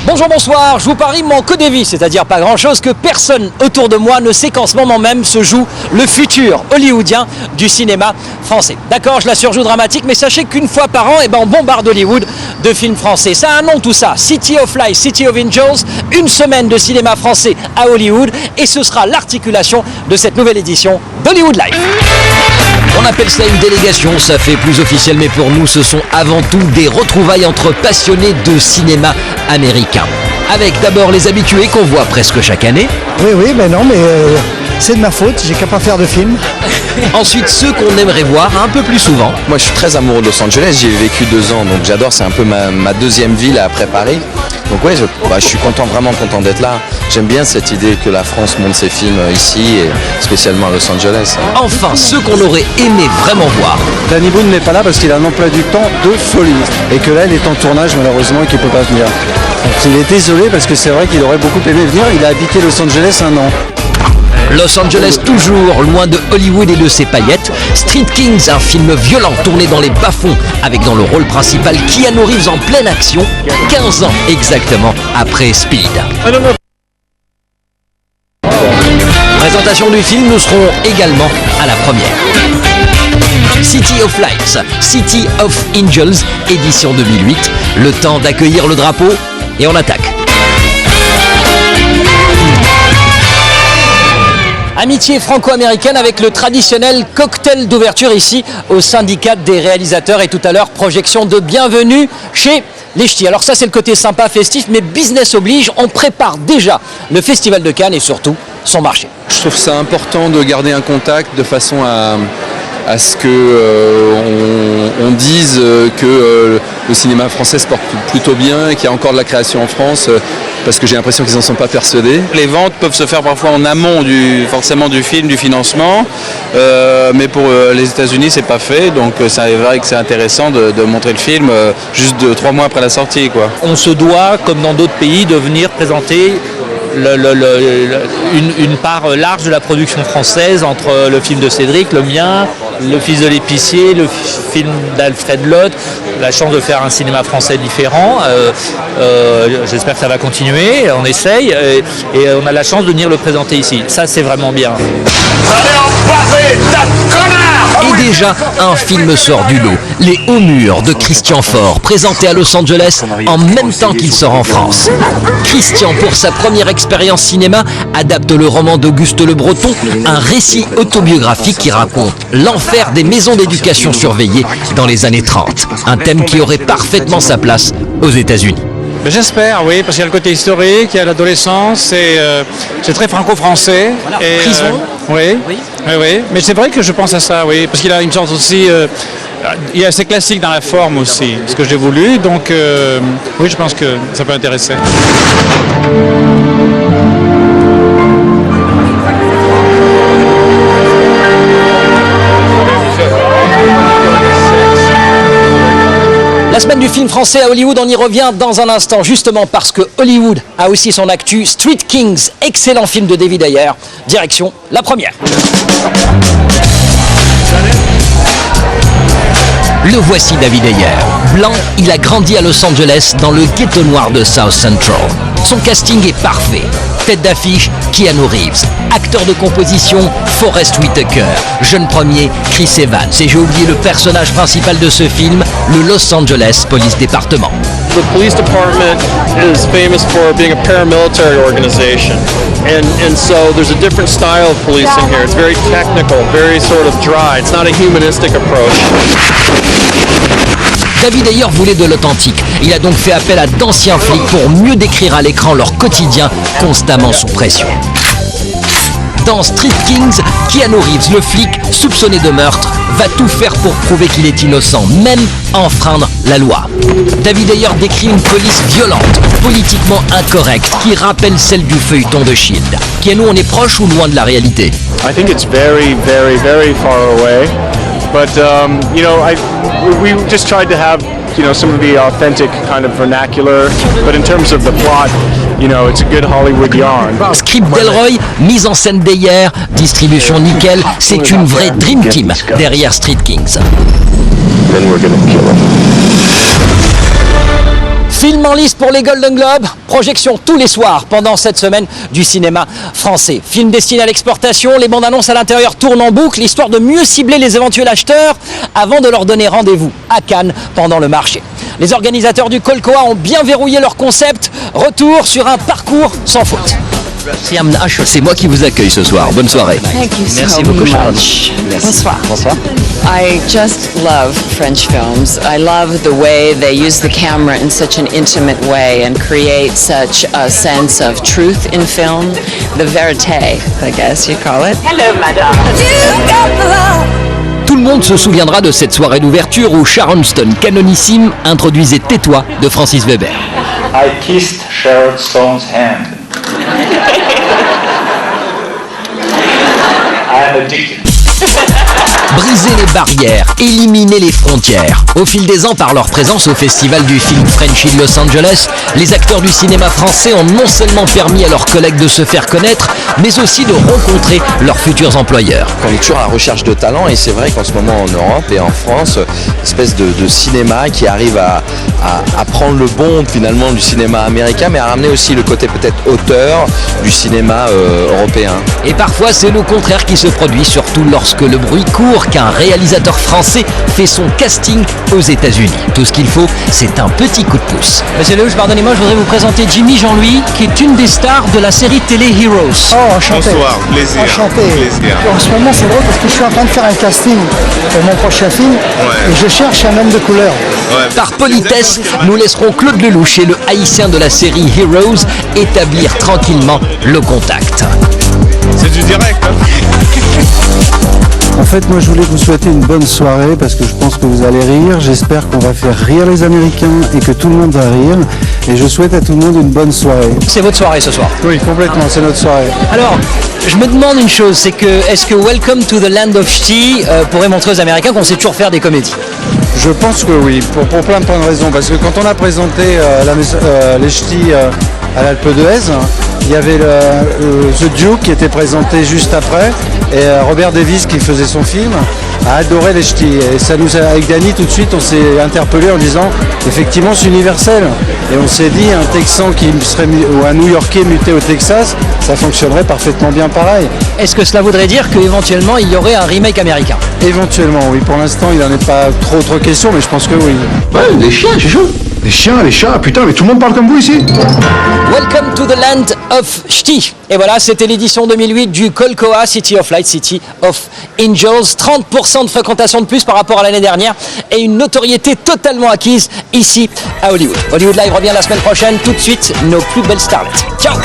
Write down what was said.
Bonjour, bonsoir, je vous parie mon que des vies, c'est-à-dire pas grand-chose, que personne autour de moi ne sait qu'en ce moment même se joue le futur hollywoodien du cinéma français. D'accord, je la surjoue dramatique, mais sachez qu'une fois par an, on bombarde Hollywood de films français. Ça a un nom tout ça, City of Lights, City of Angels, une semaine de cinéma français à Hollywood, et ce sera l'articulation de cette nouvelle édition d'Hollywood Life. On appelle cela une délégation, ça fait plus officiel, mais pour nous, ce sont avant tout des retrouvailles entre passionnés de cinéma américain. Avec d'abord les habitués qu'on voit presque chaque année. Oui, mais non, mais c'est de ma faute, j'ai qu'à pas faire de film. Ensuite, ceux qu'on aimerait voir un peu plus souvent. Moi, je suis très amoureux de Los Angeles, j'y ai vécu 2 ans, donc j'adore, c'est un peu ma deuxième ville après Paris. Donc ouais, je suis vraiment content d'être là. J'aime bien cette idée que la France monte ses films ici, et spécialement à Los Angeles. Enfin, ceux qu'on aurait aimé vraiment voir. Danny Boone n'est pas là parce qu'il a un emploi du temps de folie. Et que là, il est en tournage malheureusement et qu'il ne peut pas venir. Donc, il est désolé parce que c'est vrai qu'il aurait beaucoup aimé venir. Il a habité Los Angeles 1 an. Los Angeles toujours, loin de Hollywood et de ses paillettes. Street Kings, un film violent tourné dans les bas-fonds, avec dans le rôle principal Keanu Reeves en pleine action, 15 ans exactement après Speed. Présentation du film, nous serons également à la première. City of Lights, City of Angels, édition 2008. Le temps d'accueillir le drapeau et on attaque. Amitié franco-américaine avec le traditionnel cocktail d'ouverture ici au syndicat des réalisateurs, et tout à l'heure projection de Bienvenue chez les Ch'tis. Alors ça c'est le côté sympa, festif, mais business oblige, on prépare déjà le Festival de Cannes et surtout son marché. Je trouve ça important de garder un contact de façon à ce que on dise que le cinéma français se porte plutôt bien et qu'il y a encore de la création en France, parce que j'ai l'impression qu'ils n'en sont pas persuadés. Les ventes peuvent se faire parfois en amont forcément du film, du financement, mais pour les États-Unis c'est pas fait, donc c'est vrai que c'est intéressant de montrer le film juste 3 mois après la sortie, quoi. On se doit, comme dans d'autres pays, de venir présenter une part large de la production française, entre le film de Cédric, le mien, le fils de l'épicier, le film d'Alfred Lotte, la chance de faire un cinéma français différent. J'espère que ça va continuer, on essaye, et on a la chance de venir le présenter ici. Ça c'est vraiment bien. Et déjà, un film sort du lot, Les Hauts Murs de Christian Faure, présenté à Los Angeles en même temps qu'il sort en France. Christian, pour sa première expérience cinéma, adapte le roman d'Auguste Le Breton, un récit autobiographique qui raconte l'enfer des maisons d'éducation surveillées dans les années 30. Un thème qui aurait parfaitement sa place aux États-Unis. J'espère, oui, parce qu'il y a le côté historique, il y a l'adolescence, c'est très franco-français. Prison. Oui, mais c'est vrai que je pense à ça, oui, parce qu'il a une sorte aussi, il est assez classique dans la forme aussi, ce que j'ai voulu, donc oui, je pense que ça peut intéresser. La semaine du film français à Hollywood, on y revient dans un instant, justement parce que Hollywood a aussi son actu. Street Kings, excellent film de David Ayer. Direction la première. Le voici David Ayer. Blanc, il a grandi à Los Angeles dans le ghetto noir de South Central. Son casting est parfait. Tête d'affiche, Keanu Reeves. Acteur de composition, Forest Whitaker. Jeune premier, Chris Evans. Et j'ai oublié le personnage principal de ce film, le Los Angeles Police Department. The police department is famous for being a paramilitary organization. And so there's a different style of policing here. It's very technical, very sort of dry. It's not a humanistic approach. David Ayer voulait de l'authentique. Il a donc fait appel à d'anciens flics pour mieux décrire à l'écran leur quotidien constamment sous pression. Dans Street Kings, Keanu Reeves, le flic soupçonné de meurtre, va tout faire pour prouver qu'il est innocent, même enfreindre la loi. David Ayer décrit une police violente, politiquement incorrecte, qui rappelle celle du feuilleton de Shield. Keanu, on est proche ou loin de la réalité? I think it's very, very, very far away. But we just tried to have some of the authentic kind of vernacular. But in terms of the plot, it's a good Hollywood yarn. Script d'Elroy, mise en scène d'hier, distribution nickel, c'est une vraie Dream Team derrière Street Kings. Then we're gonna kill him. Film en lice pour les Golden Globes, projection tous les soirs pendant cette semaine du cinéma français. Film destiné à l'exportation, les bandes annonces à l'intérieur tournent en boucle, histoire de mieux cibler les éventuels acheteurs avant de leur donner rendez-vous à Cannes pendant le marché. Les organisateurs du Colcoa ont bien verrouillé leur concept, retour sur un parcours sans faute. C'est moi qui vous accueille ce soir. Bonne soirée. Thank you so Merci beaucoup, Sharon. much. Merci. Bonsoir. Bonsoir. I just love French films. I love the way they use the camera in such an intimate way and create such a sense of truth in film. The vérité, I guess you call it. Hello, madame. Tout le monde se souviendra de cette soirée d'ouverture où Sharon Stone, canonissime, introduisait Tais-toi de Francis Weber. I kissed Sharon Stone's hand. I'm addicted. Briser les barrières, éliminer les frontières. Au fil des ans, par leur présence au Festival du film Frenchy de Los Angeles, les acteurs du cinéma français ont non seulement permis à leurs collègues de se faire connaître, mais aussi de rencontrer leurs futurs employeurs. On est toujours à la recherche de talent et c'est vrai qu'en ce moment en Europe et en France, une espèce de cinéma qui arrive à prendre le bon finalement du cinéma américain, mais à ramener aussi le côté peut-être auteur du cinéma européen. Et parfois c'est le contraire qui se produit, surtout lorsque le bruit court qu'un réalisateur français fait son casting aux États-Unis. Tout ce qu'il faut, c'est un petit coup de pouce. Monsieur Lelouch, pardonnez-moi, je voudrais vous présenter Jimmy Jean-Louis, qui est une des stars de la série télé Heroes. Oh, enchanté. Bonsoir, plaisir. Enchanté. Plaisir. En ce moment, c'est drôle parce que je suis en train de faire un casting pour mon prochain film et je cherche un homme de couleur. Par politesse, nous laisserons Claude Lelouch et le haïtien de la série Heroes établir tranquillement le contact. C'est du direct, hein. En fait, moi je voulais vous souhaiter une bonne soirée parce que je pense que vous allez rire. J'espère qu'on va faire rire les Américains et que tout le monde va rire. Et je souhaite à tout le monde une bonne soirée. C'est votre soirée ce soir? Oui, complètement, c'est notre soirée. Alors, je me demande une chose, c'est que est-ce que Welcome to the Land of Ch'ti pourrait montrer aux Américains qu'on sait toujours faire des comédies? Je pense que oui, pour plein de raisons. Parce que quand on a présenté les Ch'tis à l'Alpe d'Huez, il y avait The Duke qui était présenté juste après et Robert Davis qui faisait son film a adoré les Ch'tis et ça nous a, avec Danny tout de suite on s'est interpellé en disant effectivement c'est universel et on s'est dit un Texan qui serait ou un New-Yorkais muté au Texas ça fonctionnerait parfaitement bien pareil. Est-ce que cela voudrait dire qu'éventuellement il y aurait un remake américain? Éventuellement oui, pour l'instant il n'en est pas trop question mais je pense que oui. Ouais, les chiens, c'est chaud. Les chiens, les chats, putain, mais tout le monde parle comme vous ici. Welcome to the Land of Ch'ti. Et voilà, c'était l'édition 2008 du Colcoa City of Light, City of Angels. 30% de fréquentation de plus par rapport à l'année dernière et une notoriété totalement acquise ici à Hollywood. Hollywood Live revient la semaine prochaine. Tout de suite, nos plus belles starlettes. Ciao!